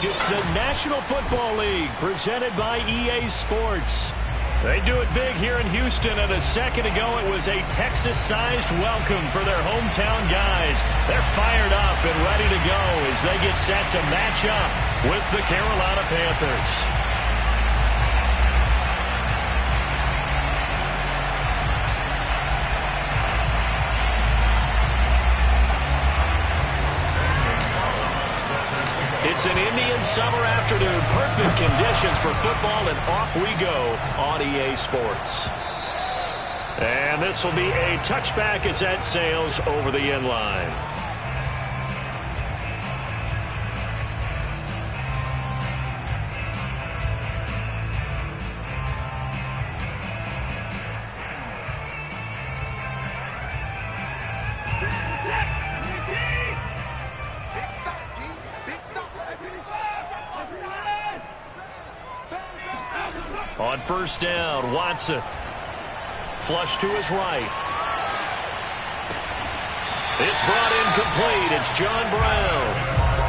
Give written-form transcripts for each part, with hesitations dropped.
It's the National Football League presented by EA Sports. They do it big here in Houston, and a second ago it was a Texas-sized welcome for their hometown guys. They're fired up and ready to go as they get set to match up with the Carolina Panthers. It's an Indian summer afternoon. Perfect conditions for football, and off we go on EA Sports. And this will be a touchback as that sails over the end line. On first down, Watson. Flush to his right. It's brought in complete. It's John Brown.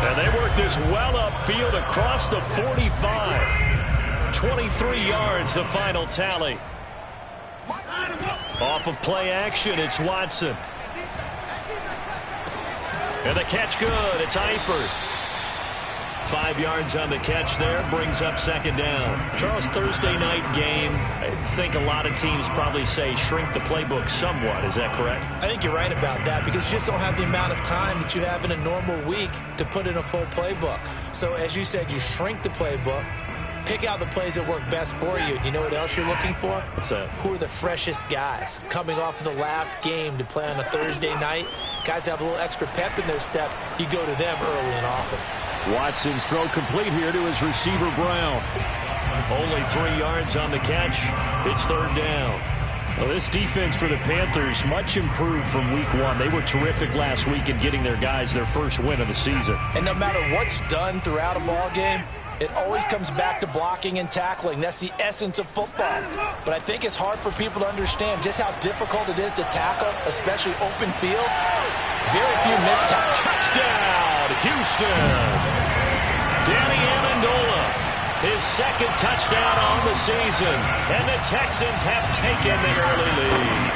And they work this well upfield across the 45. 23 yards, the final tally. Off of play action, it's Watson. And the catch good. It's Eifert. 5 yards on the catch there, brings up second down. Charles, Thursday night game, I think a lot of teams probably say shrink the playbook somewhat. Is that correct? I think you're right about that because you just don't have the amount of time that you have in a normal week to put in a full playbook. So as you said, you shrink the playbook, pick out the plays that work best for you. You know what else you're looking for? What's that? Who are the freshest guys coming off of the last game to play on a Thursday night? Guys have a little extra pep in their step. You go to them early and often. Watson's throw complete here to his receiver, Brown. Only 3 yards on the catch. It's third down. Well, this defense for the Panthers, much improved from week one. They were terrific last week in getting their guys their first win of the season. And no matter what's done throughout a ball game, it always comes back to blocking and tackling. That's the essence of football. But I think it's hard for people to understand just how difficult it is to tackle, especially open field. Very few missed tackles. Touchdown, Houston. Danny Amendola, his second touchdown on the season. And the Texans have taken the early lead.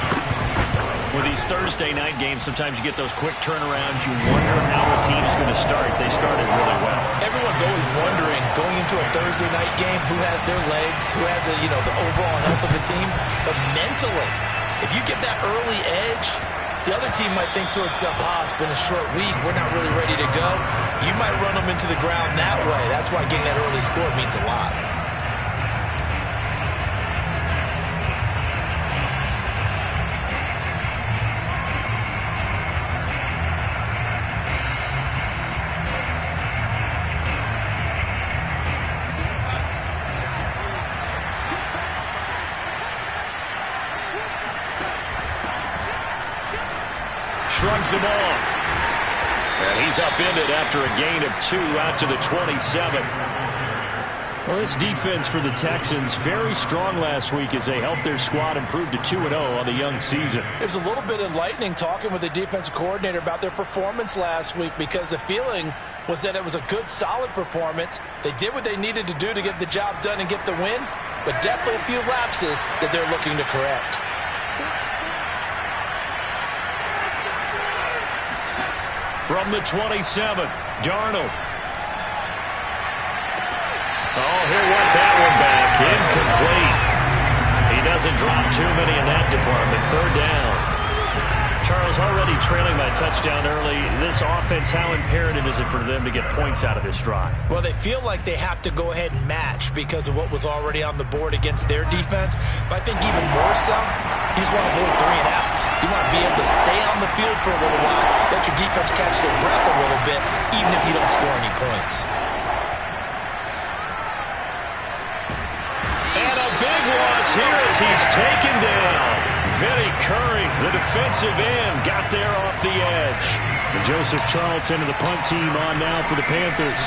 With these Thursday night games, sometimes you get those quick turnarounds. You wonder how a team is going to start. They started really well. Everyone's always wondering, going into a Thursday night game, who has their legs, who has the overall health of the team. But mentally, if you get that early edge, the other team might think to itself, it's been a short week. We're not really ready to go. You might run them into the ground that way. That's why getting that early score means a lot. Shrugs him off. And he's upended after a gain of 2 out to the 27. Well, this defense for the Texans, very strong last week as they helped their squad improve to 2-0 on the young season. It was a little bit enlightening talking with the defensive coordinator about their performance last week because the feeling was that it was a good, solid performance. They did what they needed to do to get the job done and get the win, but definitely a few lapses that they're looking to correct. From the 27, Darnold. Oh, he'll want that one back. Incomplete. He doesn't drop too many in that department. Third down. Charles, already trailing by a touchdown early. This offense, how imperative is it for them to get points out of this drive? Well, they feel like they have to go ahead and match because of what was already on the board against their defense. But I think even more so, you just want to avoid 3 and outs. You want to be able to stay on the field for a little while, let your defense catch their breath a little bit, even if you don't score any points. And a big loss here as he's taken down. Vinny Curry, the defensive end, got there off the edge. And Joseph Charlton and the punt team on now for the Panthers.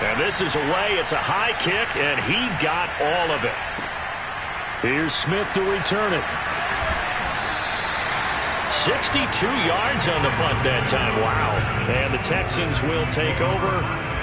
And this is away. It's a high kick, and he got all of it. Here's Smith to return it. 62 yards on the punt that time. Wow. And the Texans will take over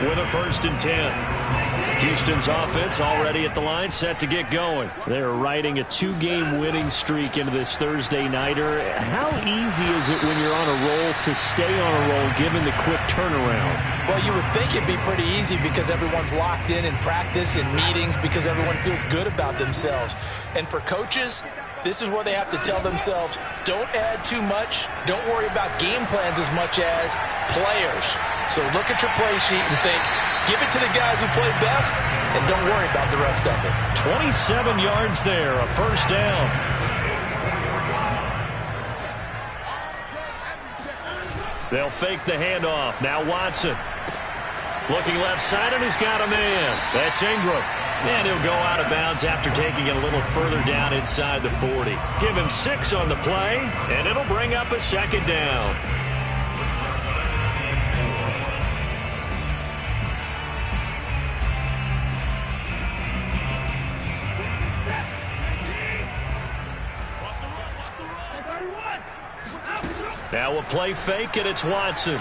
with a 1st and 10. Houston's offense already at the line, set to get going. They're riding a 2-game winning streak into this Thursday nighter. How easy is it when you're on a roll to stay on a roll given the quick turnaround? Well, you would think it'd be pretty easy because everyone's locked in practice and meetings because everyone feels good about themselves. And for coaches, this is where they have to tell themselves, don't add too much. Don't worry about game plans as much as players. So look at your play sheet and think, give it to the guys who play best, and don't worry about the rest of it. 27 yards there, a 1st down. They'll fake the handoff. Now Watson. Looking left side, and he's got a man. That's Ingram. And he'll go out of bounds after taking it a little further down inside the 40. Give him 6 on the play, and it'll bring up a 2nd down. Now a play fake, and it's Watson.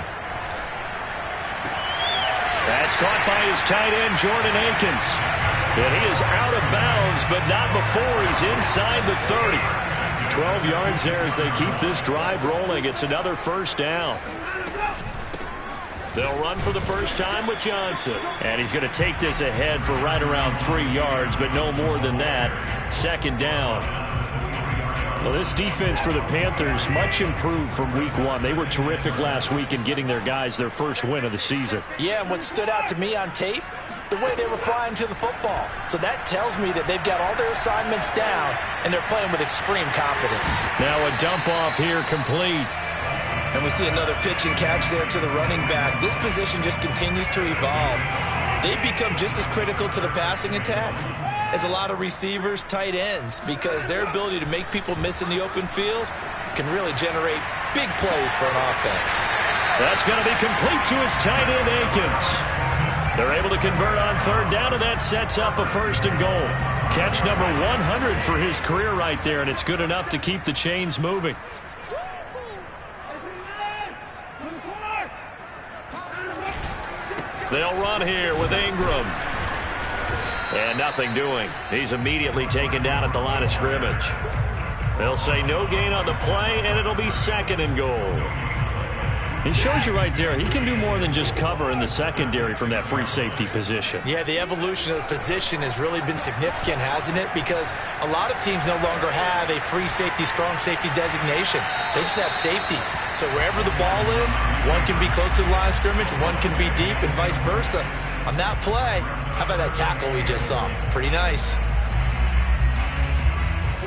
That's caught by his tight end, Jordan Akins. And he is out of bounds, but not before he's inside the 30. 12 yards there as they keep this drive rolling. It's another 1st down. They'll run for the first time with Johnson. And he's going to take this ahead for right around 3 yards, but no more than that. 2nd down. Well, this defense for the Panthers much improved from week 1. They were terrific last week in getting their guys their first win of the season. Yeah, and what stood out to me on tape, the way they were flying to the football. So that tells me that they've got all their assignments down, and they're playing with extreme confidence. Now a dump off here complete. And we see another pitch and catch there to the running back. This position just continues to evolve. They become just as critical to the passing attack as a lot of receivers, tight ends, because their ability to make people miss in the open field can really generate big plays for an offense. That's going to be complete to his tight end, Akins. They're able to convert on 3rd down, and that sets up a 1st and goal. Catch number 100 for his career right there, and it's good enough to keep the chains moving. They'll run here with Ingram. And nothing doing. He's immediately taken down at the line of scrimmage. They'll say no gain on the play, and it'll be 2nd and goal. He shows you right there, he can do more than just cover in the secondary from that free safety position. Yeah, the evolution of the position has really been significant, hasn't it? Because a lot of teams no longer have a free safety, strong safety designation. They just have safeties. So wherever the ball is, one can be close to the line of scrimmage, one can be deep, and vice versa. On that play, how about that tackle we just saw? Pretty nice.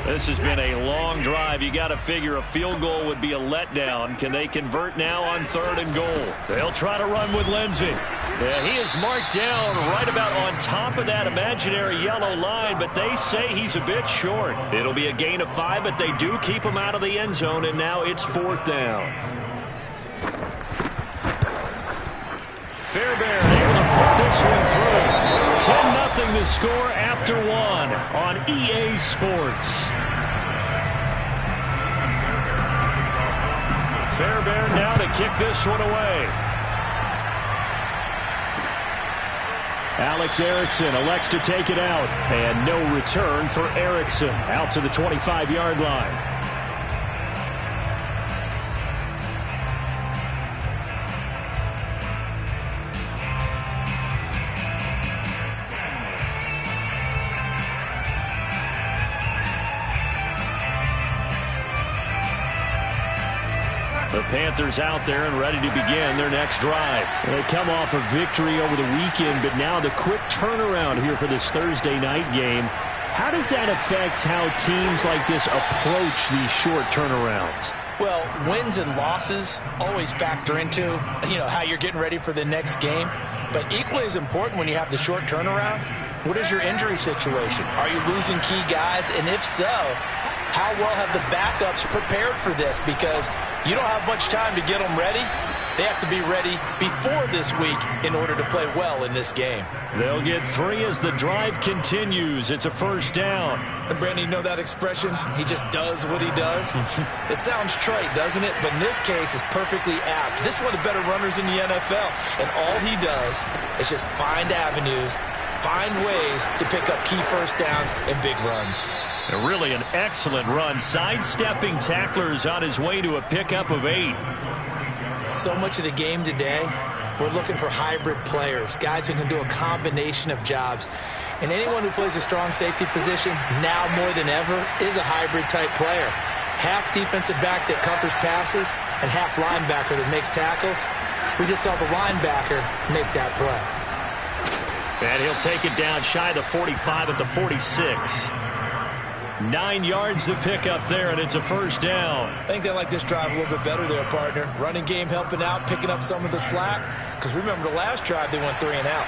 This has been a long drive. You got to figure a field goal would be a letdown. Can they convert now on 3rd and goal? They'll try to run with Lindsey. Yeah, he is marked down right about on top of that imaginary yellow line, but they say he's a bit short. It'll be a gain of 5, but they do keep him out of the end zone, and now it's 4th down. Fairbairn able to put this one through. 10-0 the score after 1 on EA Sports. Fairbairn now to kick this one away. Alex Erickson elects to take it out. And no return for Erickson. Out to the 25-yard line. The Panthers out there and ready to begin their next drive. They come off a victory over the weekend, but now the quick turnaround here for this Thursday night game. How does that affect how teams like this approach these short turnarounds? Well, wins and losses always factor into, how you're getting ready for the next game. But equally as important when you have the short turnaround, what is your injury situation? Are you losing key guys? And if so, how well have the backups prepared for this? Because you don't have much time to get them ready. They have to be ready before this week in order to play well in this game. They'll get 3 as the drive continues. It's a first down. And Brandon, you know that expression? He just does what he does? It sounds trite, doesn't it? But in this case, it's perfectly apt. This is one of the better runners in the NFL. And all he does is just find avenues, find ways to pick up key first downs and big runs. Really an excellent run, sidestepping tacklers on his way to a pickup of 8. So much of the game today, we're looking for hybrid players, guys who can do a combination of jobs. And anyone who plays a strong safety position, now more than ever, is a hybrid-type player. Half defensive back that covers passes and half linebacker that makes tackles. We just saw the linebacker make that play. And he'll take it down shy of the 45 at the 46. 9 yards to pick up there, and it's a first down. I think they like this drive a little bit better there, partner. Running game helping out, picking up some of the slack. Because remember, the last drive, they went 3 and out.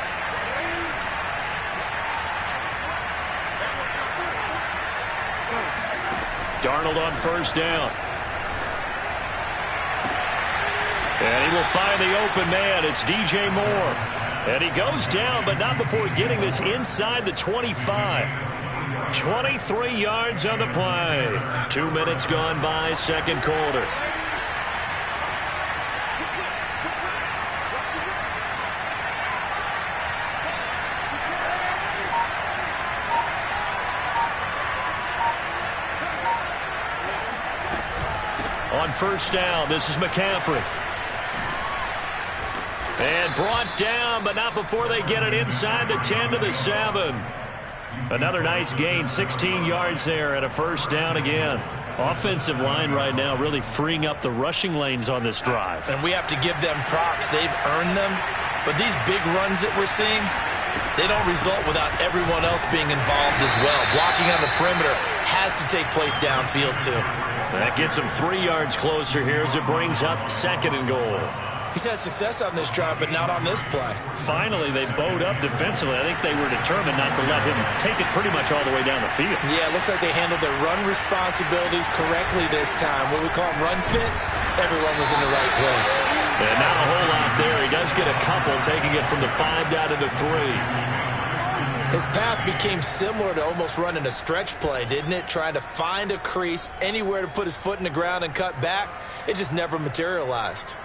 Darnold on first down. And he will find the open man. It's DJ Moore. And he goes down, but not before getting this inside the 25. 23 yards on the play. 2 minutes gone by, second quarter. On first down, this is McCaffrey. And brought down, but not before they get it inside the 10 to the 7. Another nice gain, 16 yards there, and a first down again. Offensive line right now really freeing up the rushing lanes on this drive. And we have to give them props. They've earned them. But these big runs that we're seeing, they don't result without everyone else being involved as well. Blocking on the perimeter has to take place downfield, too. That gets him 3 yards closer here as it brings up second and goal. He's had success on this drive, but not on this play. Finally, they bowed up defensively. I think they were determined not to let him take it pretty much all the way down the field. Yeah, it looks like they handled their run responsibilities correctly this time. What we call them run fits, everyone was in the right place. And not a whole lot there. He does get a couple, taking it from the 5 down to the 3. His path became similar to almost running a stretch play, didn't it? Trying to find a crease, anywhere to put his foot in the ground and cut back. It just never materialized.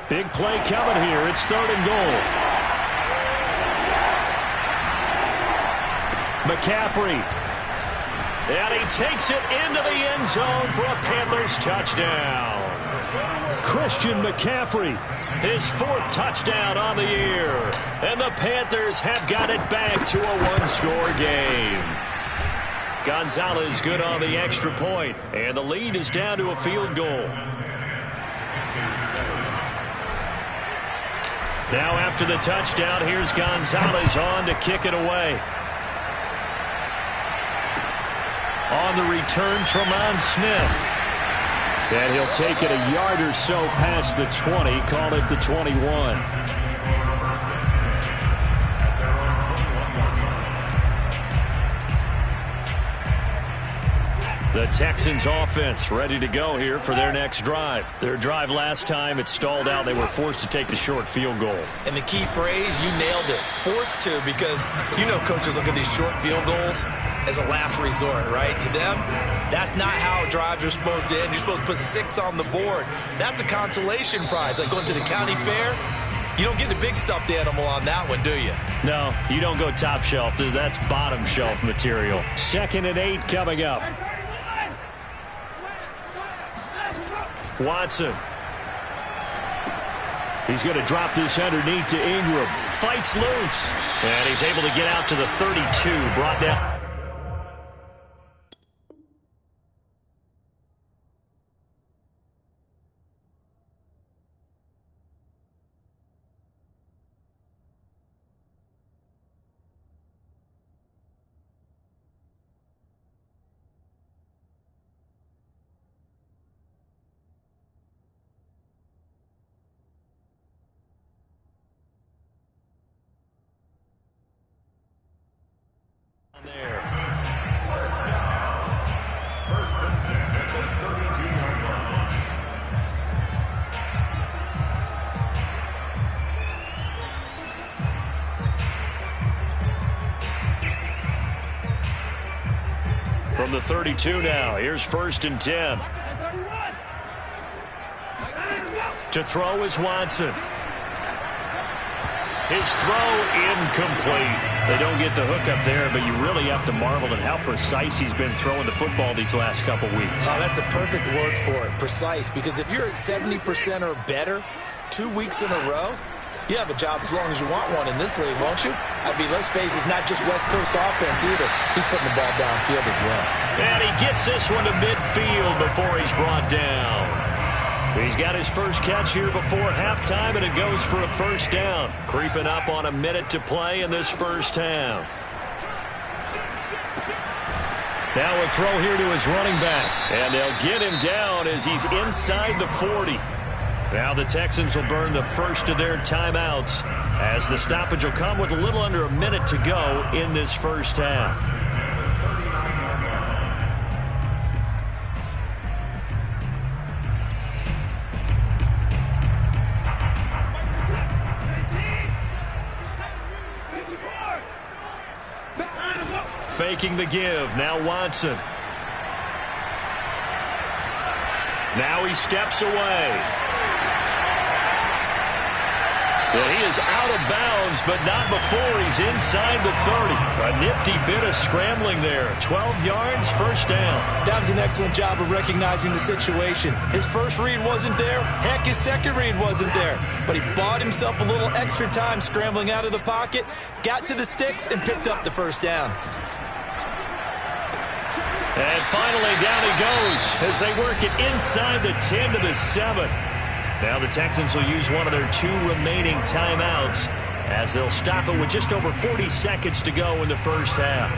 Big play coming here. It's third and goal. McCaffrey. And he takes it into the end zone for a Panthers touchdown. Christian McCaffrey, his 4th touchdown on the year. And the Panthers have got it back to a one-score game. Gonzalez good on the extra point, and the lead is down to a field goal. Now after the touchdown, here's Gonzalez on to kick it away. On the return, Tremont Smith. And he'll take it a yard or so past the 20, call it the 21. The Texans offense ready to go here for their next drive. Their drive last time, it stalled out. They were forced to take the short field goal. And the key phrase, you nailed it. Forced to, because you know coaches look at these short field goals as a last resort, right? To them, that's not how drives are supposed to end. You're supposed to put 6 on the board. That's a consolation prize, like going to the county fair. You don't get the big stuffed animal on that one, do you? No, you don't go top shelf. That's bottom shelf material. 2nd and 8 coming up. Watson. He's going to drop this underneath to Ingram. Fights loose. And he's able to get out to the 32. Brought down. There. From the 32 now, here's 1st and 10. To throw is Watson. His throw incomplete. They don't get the hook up there, but you really have to marvel at how precise he's been throwing the football these last couple weeks. Oh, that's a perfect word for it, precise, because if you're at 70% or better 2 weeks in a row, you have a job as long as you want one in this league, won't you? I mean, let's face it, it's not just West Coast offense either. He's putting the ball downfield as well. And he gets this one to midfield before he's brought down. He's got his first catch here before halftime, and it goes for a 1st down. Creeping up on a minute to play in this first half. Now a throw here to his running back. And they'll get him down as he's inside the 40. Now the Texans will burn the first of their timeouts as the stoppage will come with a little under a minute to go in this first half. Faking the give. Now Watson. Now he steps away. Well, he is out of bounds, but not before he's inside the 30. A nifty bit of scrambling there. 12 yards, 1st down. That was an excellent job of recognizing the situation. His first read wasn't there. Heck, his second read wasn't there. But he bought himself a little extra time scrambling out of the pocket, got to the sticks, and picked up the 1st down. And finally, down he goes as they work it inside the 10 to the 7. Now the Texans will use one of their 2 remaining timeouts as they'll stop it with just over 40 seconds to go in the first half.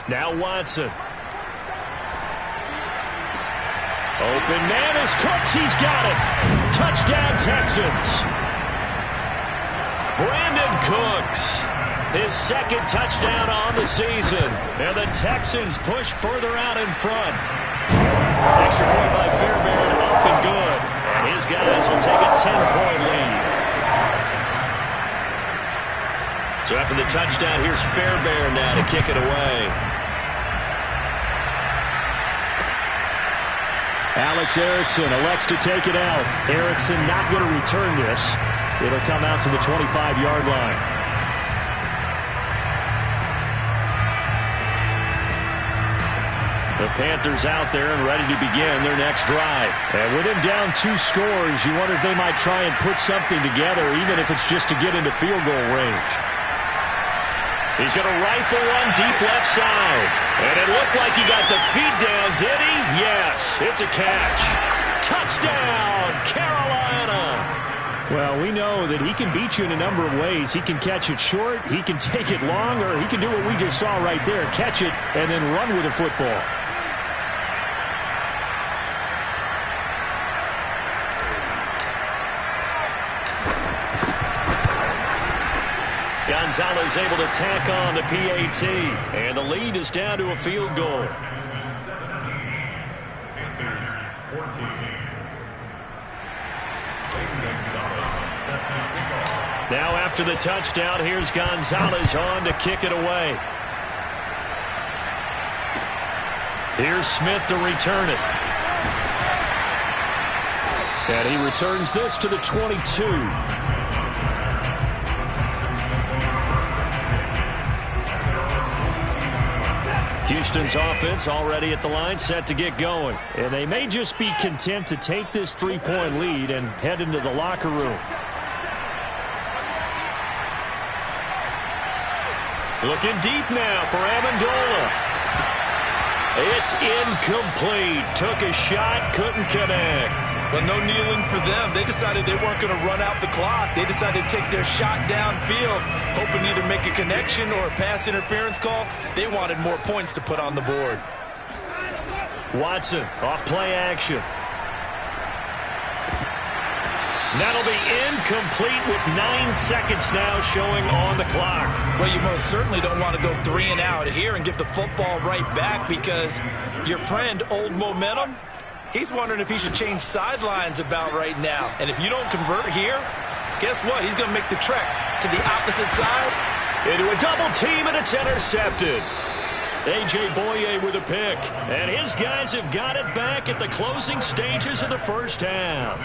Now Watson. Open man is Cooks. He's got it. Touchdown Texans. Brandon Cooks. His 2nd touchdown on the season. And the Texans push further out in front. Extra point by Fairbairn, up and good. And his guys will take a 10-point lead. So after the touchdown, here's Fairbairn now to kick it away. Alex Erickson elects to take it out. Erickson not going to return this. It'll come out to the 25-yard line. The Panthers out there and ready to begin their next drive. And with him down 2 scores, you wonder if they might try and put something together, even if it's just to get into field goal range. He's going to rifle one deep left side. And it looked like he got the feet down, did he? Yes, it's a catch. Touchdown, Carolina. Well, we know that he can beat you in a number of ways. He can catch it short, he can take it long, or he can do what we just saw right there, catch it and then run with the football. Gonzalez able to tack on the PAT, and the lead is down to a field goal. Now after the touchdown, here's Gonzalez on to kick it away. Here's Smith to return it. And he returns this to the 22. Houston's offense already at the line, set to get going. And they may just be content to take this 3-point lead and head into the locker room. Looking deep now for Amendola. It's incomplete. Took a shot, couldn't connect. Well, no kneeling for them. They decided they weren't going to run out the clock. They decided to take their shot downfield, hoping to either make a connection or a pass interference call. They wanted more points to put on the board. Watson, off play action. That'll be incomplete with 9 seconds now showing on the clock. Well, you most certainly don't want to go 3 and out here and give the football right back, because your friend, Old Momentum, he's wondering if he should change sidelines about right now. And if you don't convert here, guess what? He's going to make the trek to the opposite side. Into a double team, and it's intercepted. A.J. Boye with a pick. And his guys have got it back at the closing stages of the first half.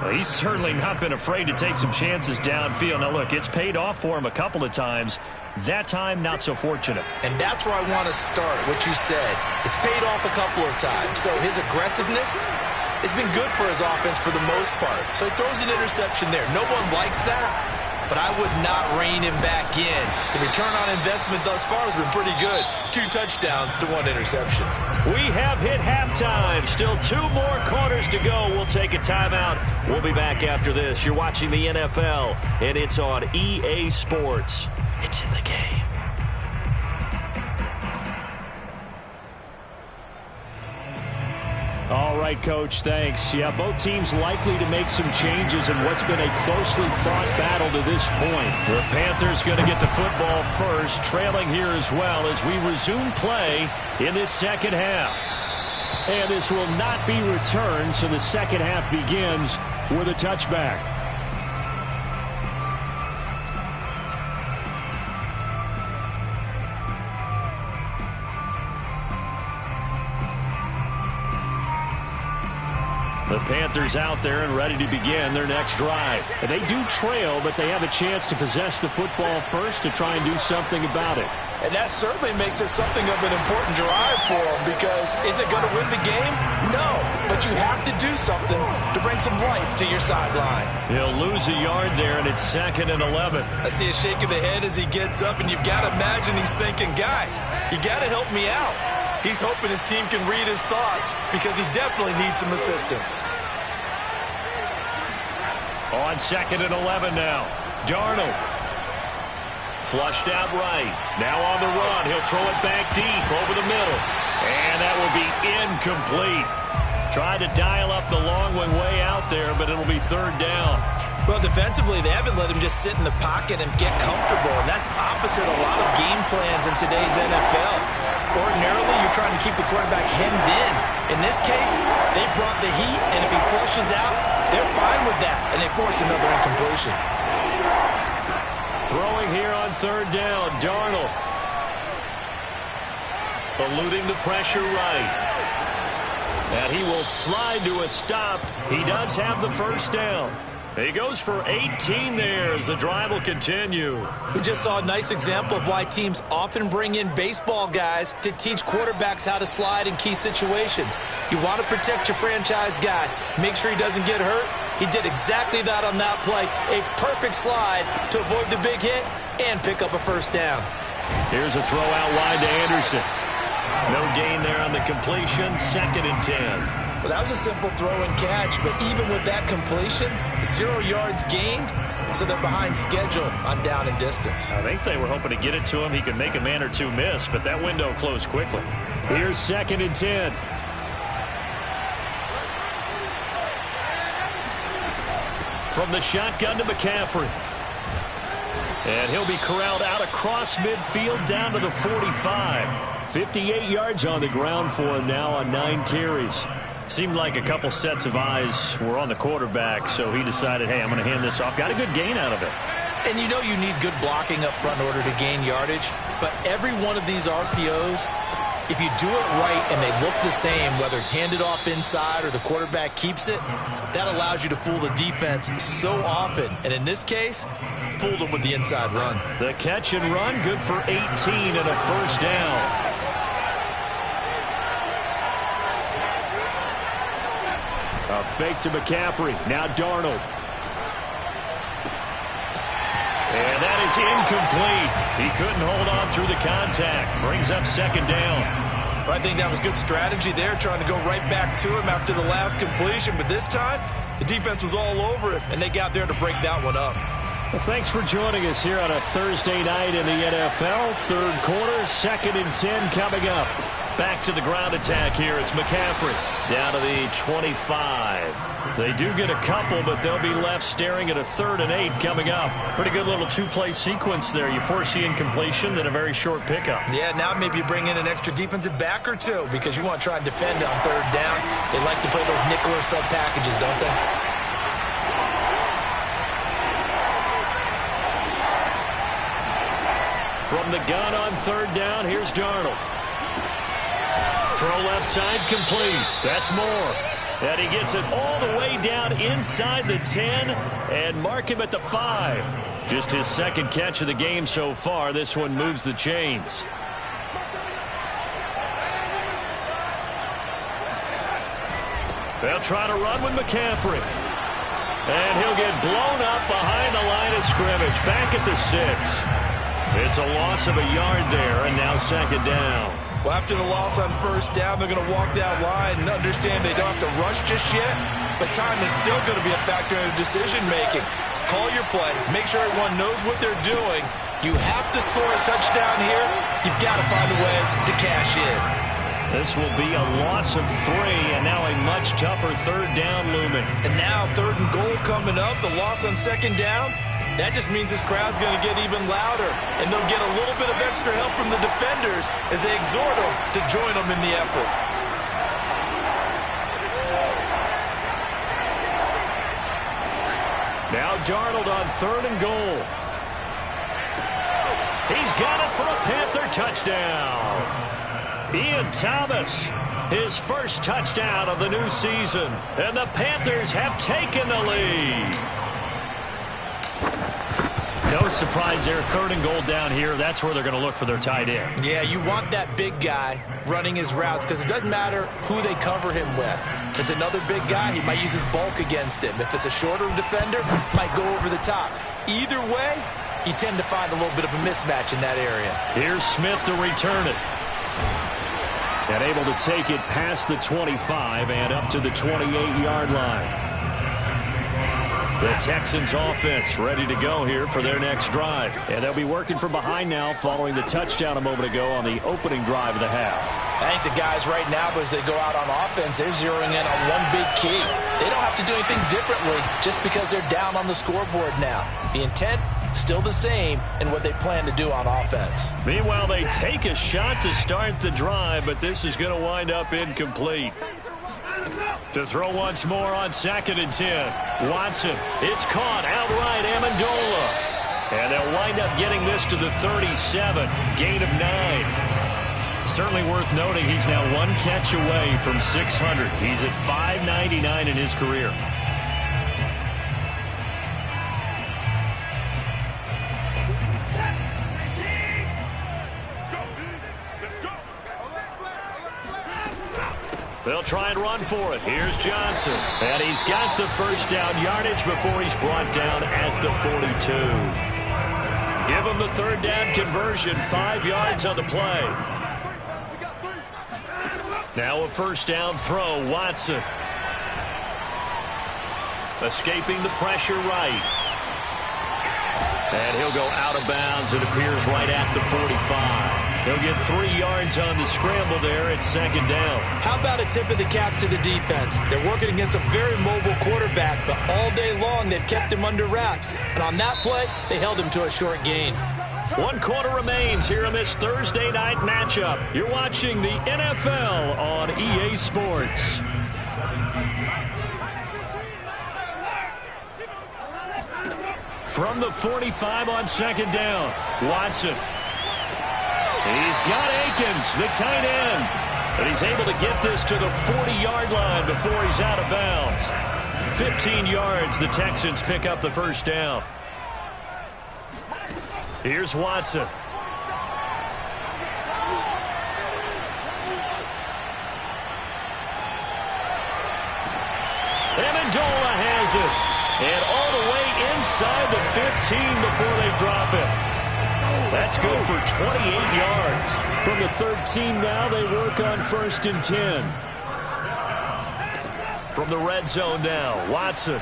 Well, he's certainly not been afraid to take some chances downfield. Now, look, it's paid off for him a couple of times. That time, not so fortunate. And that's where I want to start, what you said. It's paid off a couple of times. So his aggressiveness has been good for his offense for the most part. So he throws an interception there. No one likes that, but I would not rein him back in. The return on investment thus far has been pretty good. 2 touchdowns to 1 interception. We have hit halftime. Still 2 more quarters to go. We'll take a timeout. We'll be back after this. You're watching the NFL, and it's on EA Sports. It's in the game. All right, Coach, thanks. Yeah, both teams likely to make some changes in what's been a closely fought battle to this point. The Panthers going to get the football first, trailing here as well as we resume play in this second half. And this will not be returned, so the second half begins with a touchback. The Panthers out there and ready to begin their next drive. And they do trail, but they have a chance to possess the football first to try and do something about it. And that certainly makes it something of an important drive for them, because is it going to win the game? No, but you have to do something to bring some life to your sideline. He'll lose a yard there, and it's 2nd and 11. I see a shake of the head as he gets up, and you've got to imagine he's thinking, guys, you got to help me out. He's hoping his team can read his thoughts, because he definitely needs some assistance. On 2nd and 11 now. Darnold. Flushed out right. Now on the run. He'll throw it back deep over the middle. And that will be incomplete. Tried to dial up the long one way out there, but it'll be 3rd down. Well, defensively, they haven't let him just sit in the pocket and get comfortable, and that's opposite a lot of game plans in today's NFL. Ordinarily, you're trying to keep the quarterback hemmed in. In this case, they brought the heat, and if he flushes out, they're fine with that, and they force another incompletion. Throwing here on 3rd down, Darnold. Eluding the pressure right. And he will slide to a stop. He does have the 1st down. He goes for 18 there as the drive will continue. We just saw a nice example of why teams often bring in baseball guys to teach quarterbacks how to slide in key situations. You want to protect your franchise guy. Make sure he doesn't get hurt. He did exactly that on that play. A perfect slide to avoid the big hit and pick up a 1st down. Here's a throw out wide to Anderson. No gain there on the completion. 2nd and 10. Well, that was a simple throw and catch, but even with that completion, 0 yards gained, so they're behind schedule on down and distance. I think they were hoping to get it to him. He could make a man or 2 miss, but that window closed quickly. Here's 2nd and 10. From the shotgun to McCaffrey. And he'll be corralled out across midfield down to the 45. 58 yards on the ground for him now on 9 carries. Seemed like a couple sets of eyes were on the quarterback, so he decided, hey, I'm going to hand this off. Got a good gain out of it. And you know you need good blocking up front in order to gain yardage, but every one of these RPOs, if you do it right and they look the same, whether it's handed off inside or the quarterback keeps it, that allows you to fool the defense so often. And in this case, fooled them with the inside run. The catch and run, good for 18 and a 1st down. A fake to McCaffrey. Now Darnold. And that is incomplete. He couldn't hold on through the contact. Brings up 2nd down. I think that was good strategy there, trying to go right back to him after the last completion. But this time, the defense was all over him, and they got there to break that one up. Well, thanks for joining us here on a Thursday night in the NFL. Third quarter, 2nd and 10 coming up. Back to the ground attack here. It's McCaffrey down to the 25. They do get a couple, but they'll be left staring at a 3rd and 8 coming up. Pretty good little two-play sequence there. You force the incompletion, then a very short pickup. Yeah, now maybe you bring in an extra defensive back or two because you want to try and defend on 3rd down. They like to play those nickel or sub packages, don't they? From the gun on 3rd down, here's Darnold. Throw left side complete. That's Moore. And he gets it all the way down inside the 10 and mark him at the 5. Just his 2nd catch of the game so far. This one moves the chains. They'll try to run with McCaffrey. And he'll get blown up behind the line of scrimmage. Back at the 6. It's a loss of a yard there, and now 2nd down. Well, after the loss on 1st down, they're going to walk that line and understand they don't have to rush just yet, but time is still going to be a factor in decision-making. Call your play. Make sure everyone knows what they're doing. You have to score a touchdown here. You've got to find a way to cash in. This will be a loss of 3, and now a much tougher 3rd down looming. And now 3rd and goal coming up. The loss on 2nd down. That just means this crowd's going to get even louder, and they'll get a little bit of extra help from the defenders as they exhort them to join them in the effort. Now Darnold on 3rd and goal. He's got it for a Panther touchdown. Ian Thomas, his first touchdown of the new season, and the Panthers have taken the lead. No surprise there, 3rd and goal down here. That's where they're going to look for their tight end. Yeah, you want that big guy running his routes because it doesn't matter who they cover him with. If it's another big guy, he might use his bulk against him. If it's a shorter defender, might go over the top. Either way, you tend to find a little bit of a mismatch in that area. Here's Smith to return it. And able to take it past the 25 and up to the 28-yard line. The Texans offense ready to go here for their next drive. And they'll be working from behind now following the touchdown a moment ago on the opening drive of the half. I think the guys right now, as they go out on offense, they're zeroing in on one big key. They don't have to do anything differently just because they're down on the scoreboard now. The intent, still the same in what they plan to do on offense. Meanwhile, they take a shot to start the drive, but this is going to wind up incomplete. To throw once more on 2nd and 10. Watson, it's caught outright, Amendola. And they'll wind up getting this to the 37, gain of 9. Certainly worth noting he's now 1 catch away from 600. He's at 599 in his career. They'll try and run for it. Here's Johnson. And he's got the 1st down yardage before he's brought down at the 42. Give him the 3rd down conversion. 5 yards on the play. Now a 1st down throw. Watson. Escaping the pressure right. And he'll go out of bounds. It appears right at the 45. He'll get 3 yards on the scramble there at 2nd down. How about a tip of the cap to the defense? They're working against a very mobile quarterback, but all day long they've kept him under wraps. And on that play, they held him to a short gain. 1 quarter remains here in this Thursday night matchup. You're watching the NFL on EA Sports. From the 45 on 2nd down, Watson. He's got Akins, the tight end. And he's able to get this to the 40-yard line before he's out of bounds. 15 yards, the Texans pick up the 1st down. Here's Watson. Amendola has it. And all the way inside the 15 before they drop it. That's good for 28 yards. From the 13 now, they work on 1st and 10. From the red zone now, Watson.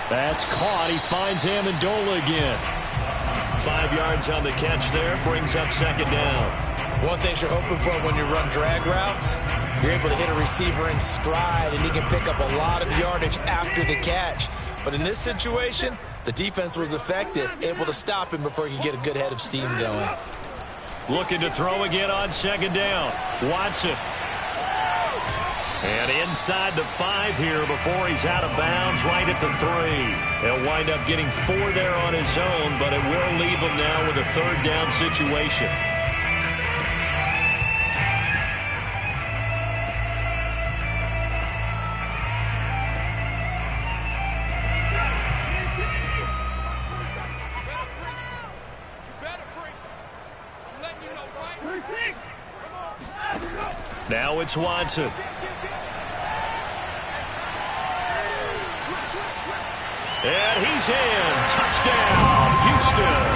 That's caught. He finds Amendola again. 5 yards on the catch there, brings up 2nd down. One thing you're hoping for when you run drag routes, you're able to hit a receiver in stride, and he can pick up a lot of yardage after the catch. But in this situation, the defense was effective, able to stop him before he could get a good head of steam going. Looking to throw again on 2nd down. Watson. And inside the 5 here before he's out of bounds, right at the 3. He'll wind up getting 4 there on his own, but it will leave him now with a 3rd down situation. Now it's Watson. And he's in. Touchdown, Houston.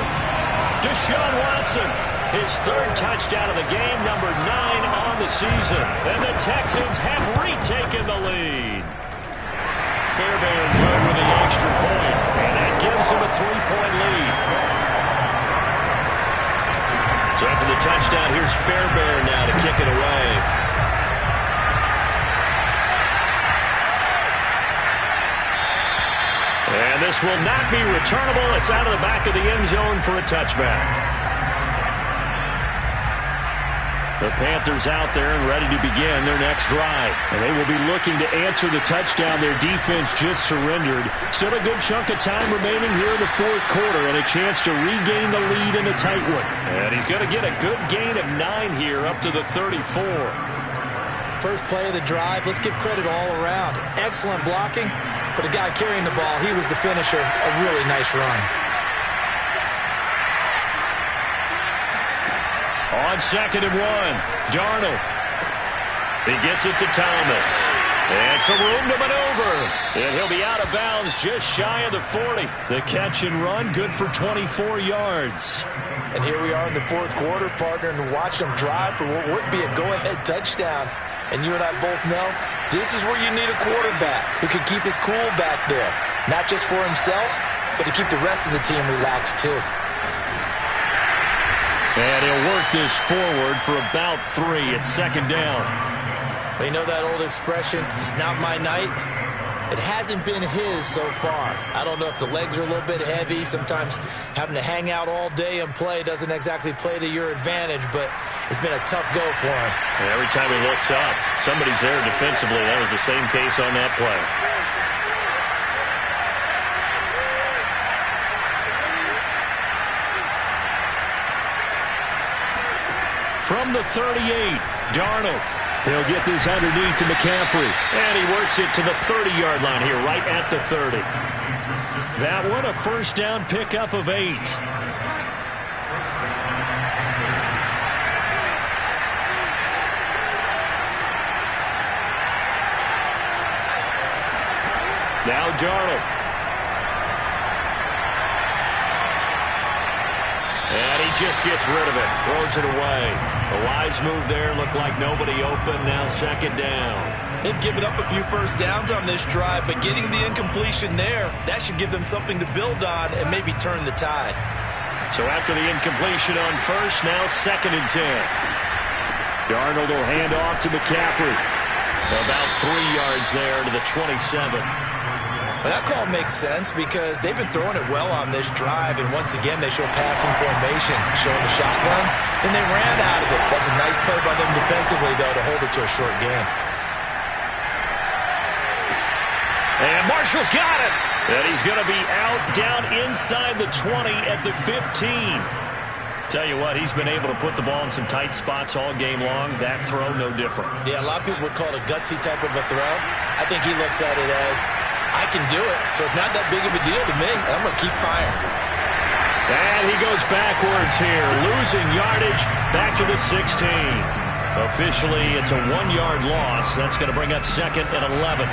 Deshaun Watson, his 3rd touchdown of the game, number 9 on the season. And the Texans have retaken the lead. Fairbairn good with the extra point, and that gives him a 3-point lead. So after the touchdown, here's Fairbairn now to kick it away. And this will not be returnable. It's out of the back of the end zone for a touchback. The Panthers out there and ready to begin their next drive. And they will be looking to answer the touchdown their defense just surrendered. Still a good chunk of time remaining here in the 4th quarter and a chance to regain the lead in a tight one. And he's going to get a good gain of 9 here up to the 34. First play of the drive, let's give credit all around. Excellent blocking. But the guy carrying the ball, he was the finisher. A really nice run. On 2nd and 1, Darnold. He gets it to Thomas. And some room to maneuver. And he'll be out of bounds just shy of the 40. The catch and run, good for 24 yards. And here we are in the 4th quarter, partner, and watch them drive for what would be a go-ahead touchdown. And you and I both know this is where you need a quarterback who can keep his cool back there. Not just for himself, but to keep the rest of the team relaxed too. And he'll work this forward for about 3 at 2nd down. You know that old expression, it's not my night? It hasn't been his so far. I don't know if the legs are a little bit heavy. Sometimes having to hang out all day and play doesn't exactly play to your advantage, but it's been a tough go for him. And every time he looks up, somebody's there defensively. That was the same case on that play. From the 38, Darnold. He'll get this underneath to McCaffrey. And he works it to the 30-yard line here, right at the 30. That one, a 1st down pickup of 8. Now Darnold. And he just gets rid of it, throws it away. A wise move there, looked like nobody open, now 2nd down. They've given up a few first downs on this drive, but getting the incompletion there, that should give them something to build on and maybe turn the tide. So after the incompletion on 1st, now 2nd and 10. Darnold will hand off to McCaffrey. About 3 yards there to the 27. Well, that call makes sense because they've been throwing it well on this drive, and once again they show passing formation, showing the shotgun. Then they ran out of it. That's a nice play by them defensively, though, to hold it to a short game. And Marshall's got it. And he's going to be out down inside the 20 at the 15. Tell you what, he's been able to put the ball in some tight spots all game long. That throw, no different. Yeah, a lot of people would call it a gutsy type of a throw. I think he looks at it as, I can do it, so it's not that big of a deal to me. I'm going to keep firing. And he goes backwards here, losing yardage back to the 16. Officially, it's a 1-yard loss. That's going to bring up 2nd and 11.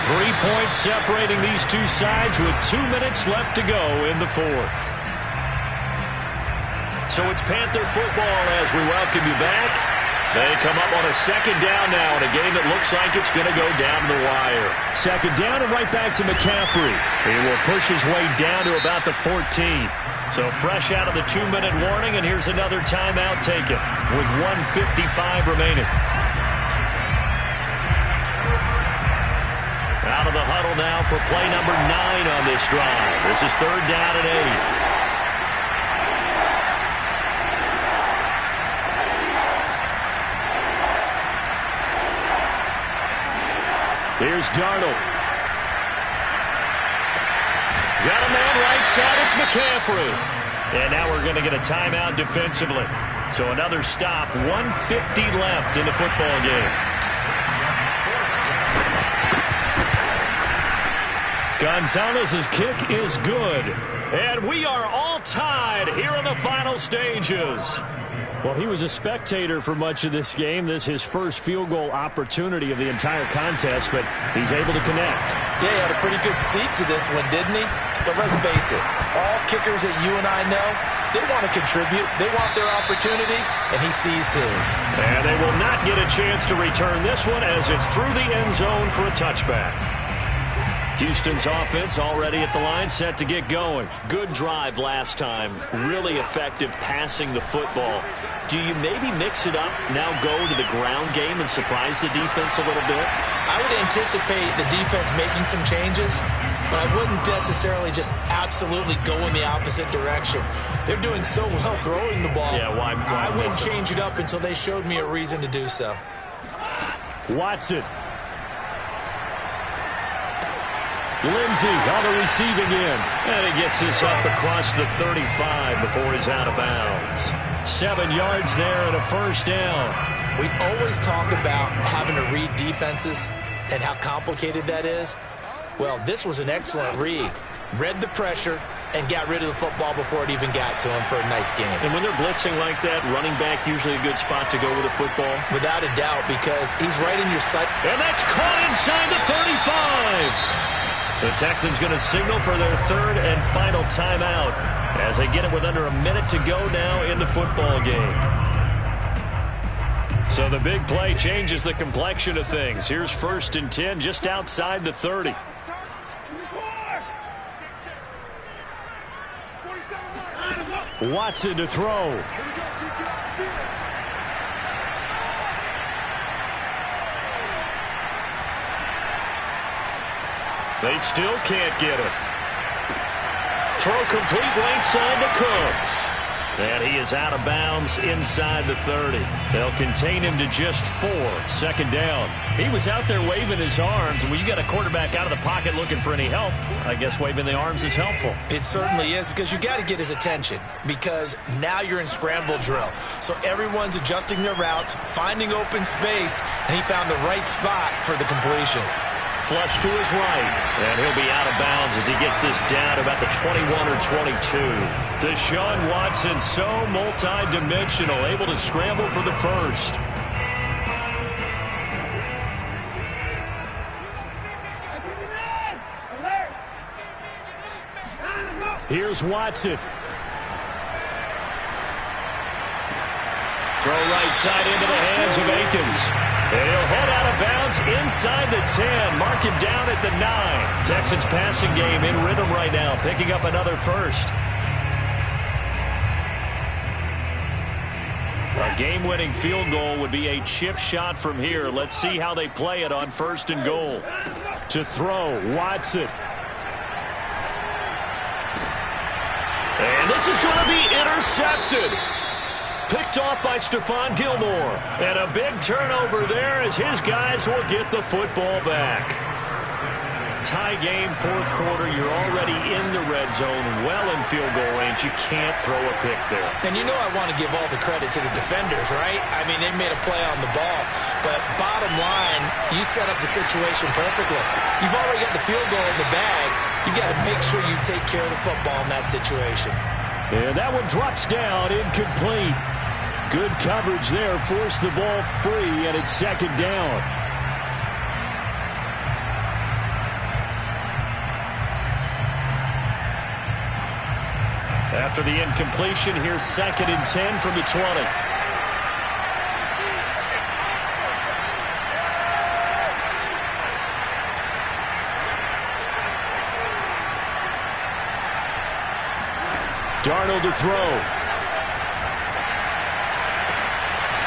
3 points separating these two sides with 2 minutes left to go in the fourth. So it's Panther football as we welcome you back. They come up on a second down now in a game that looks like it's going to go down the wire. Second down and right back to McCaffrey. He will push his way down to about the 14. So fresh out of the 2-minute warning, and here's another timeout taken with 1:55 remaining. Out of the huddle now for play number 9 on this drive. This is third down and 8. Here's Darnold. Got a man right side. It's McCaffrey. And now we're going to get a timeout defensively. So another stop. 1:50 left in the football game. Gonzalez's kick is good. And we are all tied here in the final stages. Well, he was a spectator for much of this game. This is his first field goal opportunity of the entire contest, but he's able to connect. Yeah, he had a pretty good seat to this one, didn't he? But let's face it, all kickers that you and I know, they want to contribute. They want their opportunity, and he seized his. And they will not get a chance to return this one as it's through the end zone for a touchback. Houston's offense already at the line, set to get going. Good drive last time. Really effective passing the football. Do you maybe mix it up, now go to the ground game and surprise the defense a little bit? I would anticipate the defense making some changes, but I wouldn't necessarily just absolutely go in the opposite direction. They're doing so well throwing the ball. Yeah, why I wouldn't change it up until they showed me a reason to do so. Watson. Lindsey on the receiving end. And he gets this up across the 35 before he's out of bounds. 7 yards there and a first down. We always talk about having to read defenses and how complicated that is. Well, this was an excellent read. Read the pressure and got rid of the football before it even got to him for a nice game. And when they're blitzing like that, running back usually a good spot to go with a football? Without a doubt, because he's right in your sight. And that's caught inside the 35. The Texans going to signal for their third and final timeout as they get it with under a minute to go now in the football game. So the big play changes the complexion of things. Here's 1st and 10 just outside the 30. Watson to throw. They still can't get it. Throw complete right side to Cooks. And he is out of bounds inside the 30. They'll contain him to just 4. Second down. He was out there waving his arms. When you got a quarterback out of the pocket looking for any help, I guess waving the arms is helpful. It certainly is, because you got to get his attention, because now you're in scramble drill. So everyone's adjusting their routes, finding open space, and he found the right spot for the completion. Flush to his right, and he'll be out of bounds as he gets this down to about the 21 or 22. Deshaun Watson, so multi-dimensional, able to scramble for the first. Here's Watson. Throw right side into the hands of Akins. And he'll head out of bounds inside the 10. Mark him down at the 9. Texans passing game in rhythm right now, picking up another first. A game-winning field goal would be a chip shot from here. Let's see how they play it on 1st and goal. To throw, Watson. And this is going to be intercepted. Picked off by Stephon Gilmore. And a big turnover there as his guys will get the football back. Tie game, 4th quarter. You're already in the red zone, well in field goal range. You can't throw a pick there. And you know I want to give all the credit to the defenders, right? I mean, they made a play on the ball. But bottom line, you set up the situation perfectly. You've already got the field goal in the bag. You got to make sure you take care of the football in that situation. And that one drops down, incomplete. Good coverage there, forced the ball free, and it's 2nd down. After the incompletion, here's 2nd and 10 from the 20. Darnold to throw.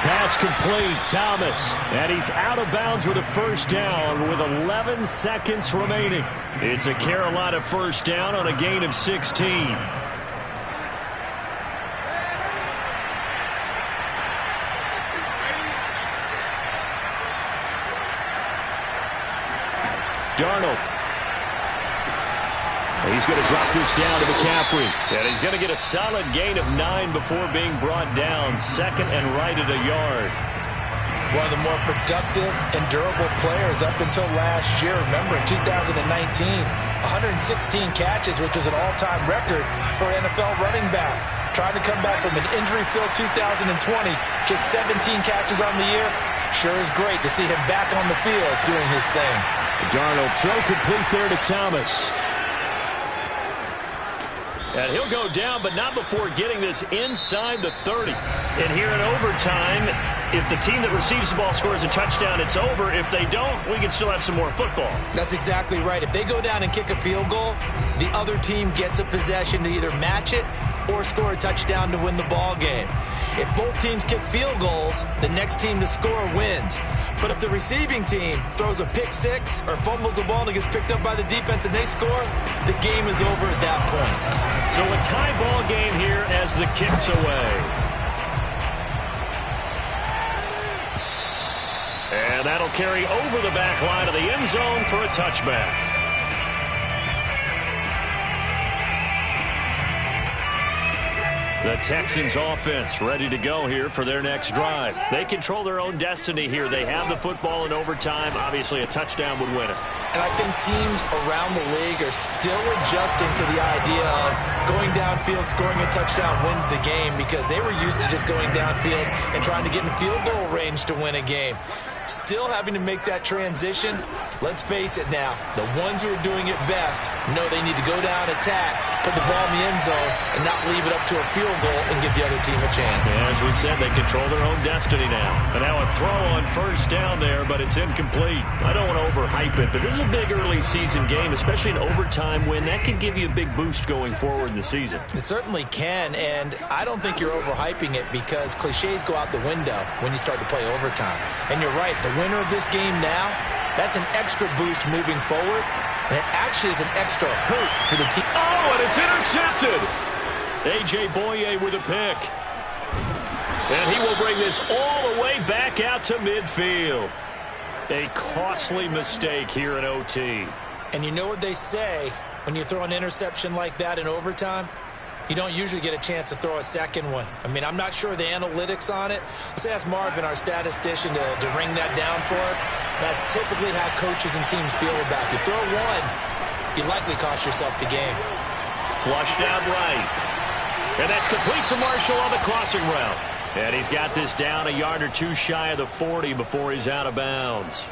Pass complete, Thomas. And he's out of bounds with a first down with 11 seconds remaining. It's a Carolina first down on a gain of 16. Darnold. He's going to drop this down to McCaffrey. And he's going to get a solid gain of 9 before being brought down. 2nd and right at a yard. One of the more productive and durable players up until last year. Remember, in 2019, 116 catches, which was an all-time record for NFL running backs. Trying to come back from an injury-filled 2020, just 17 catches on the year. Sure is great to see him back on the field doing his thing. Darnold throw complete there to Thomas. And he'll go down, but not before getting this inside the 30. And here in overtime, if the team that receives the ball scores a touchdown, it's over. If they don't, we can still have some more football. That's exactly right. If they go down and kick a field goal, the other team gets a possession to either match it or score a touchdown to win the ball game. If both teams kick field goals, the next team to score wins. But if the receiving team throws a pick six or fumbles the ball and it gets picked up by the defense and they score, the game is over at that point. So a tie ball game here as the kick's away. And that'll carry over the back line of the end zone for a touchback. The Texans offense ready to go here for their next drive. They control their own destiny here. They have the football in overtime. Obviously, a touchdown would win it. And I think teams around the league are still adjusting to the idea of going downfield, scoring a touchdown wins the game, because they were used to just going downfield and trying to get in field goal range to win a game. Still having to make that transition. Let's face it now, the ones who are doing it best know they need to go down, attack, put the ball in the end zone, and not leave it up to a field goal and give the other team a chance. Yeah, as we said, they control their own destiny now. And now a throw on first down there, but it's incomplete. I don't want to overhype it, but this is a big early season game, especially an overtime win. That can give you a big boost going forward in the season. It certainly can, and I don't think you're overhyping it, because cliches go out the window when you start to play overtime. And you're right, the winner of this game now, that's an extra boost moving forward, and it actually is an extra hurt for the team. Oh, and it's intercepted! A.J. Boye with a pick. And he will bring this all the way back out to midfield. A costly mistake here in OT. And you know what they say, when you throw an interception like that in overtime, you don't usually get a chance to throw a second one. I mean, I'm not sure the analytics on it. Let's ask Marvin, our statistician, to ring that down for us. That's typically how coaches and teams feel about it. You throw one, you likely cost yourself the game. Flushed out right. And that's complete to Marshall on the crossing route. And he's got this down a yard or two shy of the 40 before he's out of bounds.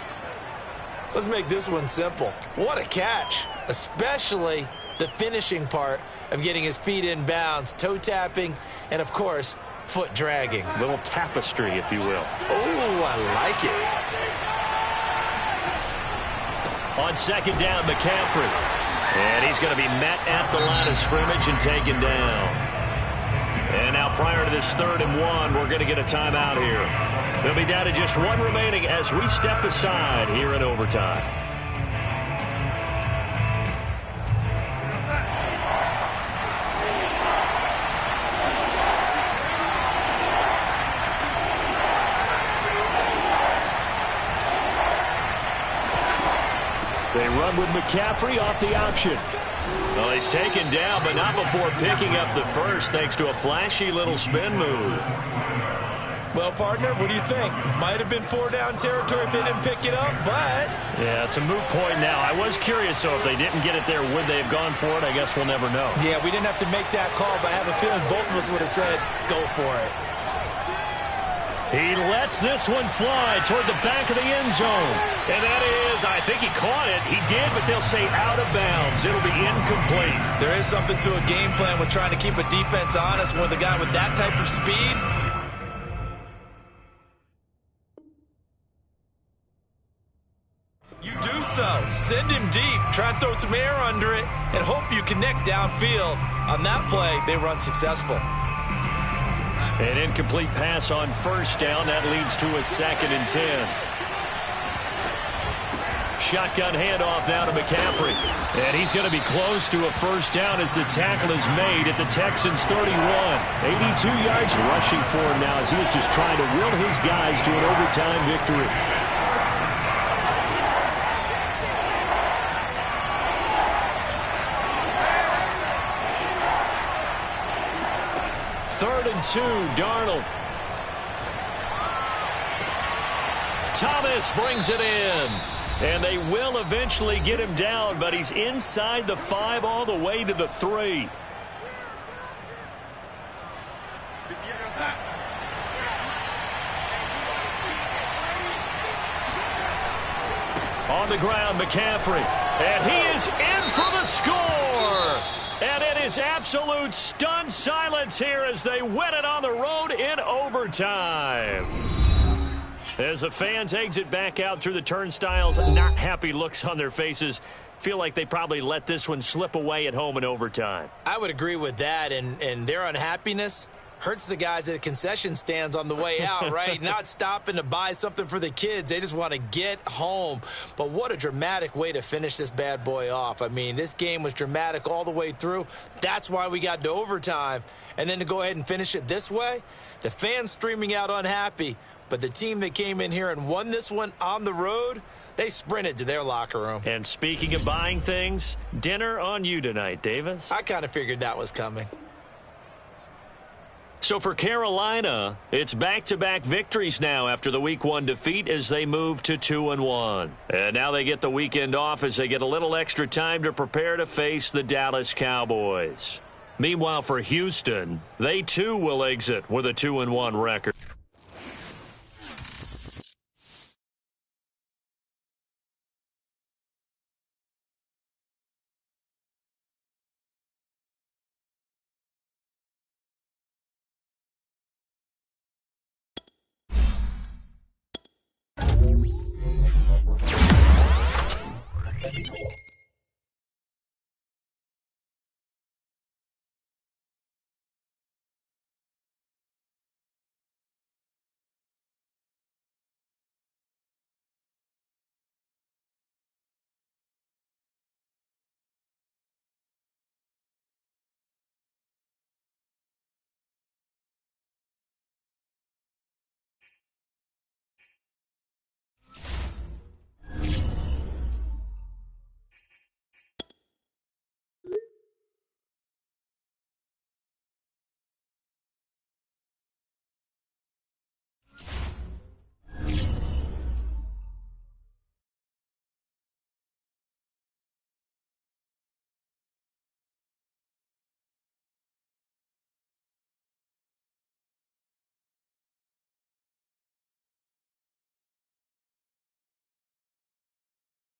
Let's make this one simple. What a catch, especially the finishing part of getting his feet in bounds, toe tapping, and of course, foot dragging. Little tapestry, if you will. Oh, I like it. On second down, McCaffrey. And he's going to be met at the line of scrimmage and taken down. And now prior to this 3rd and 1, we're going to get a timeout here. They'll be down to just one remaining as we step aside here in overtime. They run with McCaffrey off the option. Well, he's taken down, but not before picking up the first, thanks to a flashy little spin move. Well, partner, what do you think? Might have been 4-down territory if they didn't pick it up, but... Yeah, it's a moot point now. I was curious, so if they didn't get it there, would they have gone for it? I guess we'll never know. Yeah, we didn't have to make that call, but I have a feeling both of us would have said, go for it. He lets this one fly toward the back of the end zone. And that is, I think he caught it. He did, but they'll say out of bounds. It'll be incomplete. There is something to a game plan with trying to keep a defense honest with a guy with that type of speed. You do so. Send him deep. Try and throw some air under it and hope you connect downfield. On that play, they run successful. An incomplete pass on first down. That leads to a 2nd and 10. Shotgun handoff now to McCaffrey. And he's going to be close to a first down as the tackle is made at the Texans' 31. 82 yards rushing for him now as he was just trying to will his guys to an overtime victory. Third and 2, Darnold. Thomas brings it in. And they will eventually get him down, but he's inside the 5 all the way to the 3. On the ground, McCaffrey. And he is in for the score. And it is absolute stunned silence here as they win it on the road in overtime. As the fans exit back out through the turnstiles, not happy looks on their faces. Feel like they probably let this one slip away at home in overtime. I would agree with that, and their unhappiness hurts the guys at the concession stands on the way out, right? Not stopping to buy something for the kids. They just want to get home. But what a dramatic way to finish this bad boy off. I mean, this game was dramatic all the way through. That's why we got to overtime. And then to go ahead and finish it this way, the fans streaming out unhappy. But the team that came in here and won this one on the road, they sprinted to their locker room. And speaking of buying things, dinner on you tonight, Davis. I kind of figured that was coming. So for Carolina, it's back-to-back victories now after the Week 1 defeat as they move to 2-1. And now they get the weekend off as they get a little extra time to prepare to face the Dallas Cowboys. Meanwhile, for Houston, they too will exit with a 2-1 record.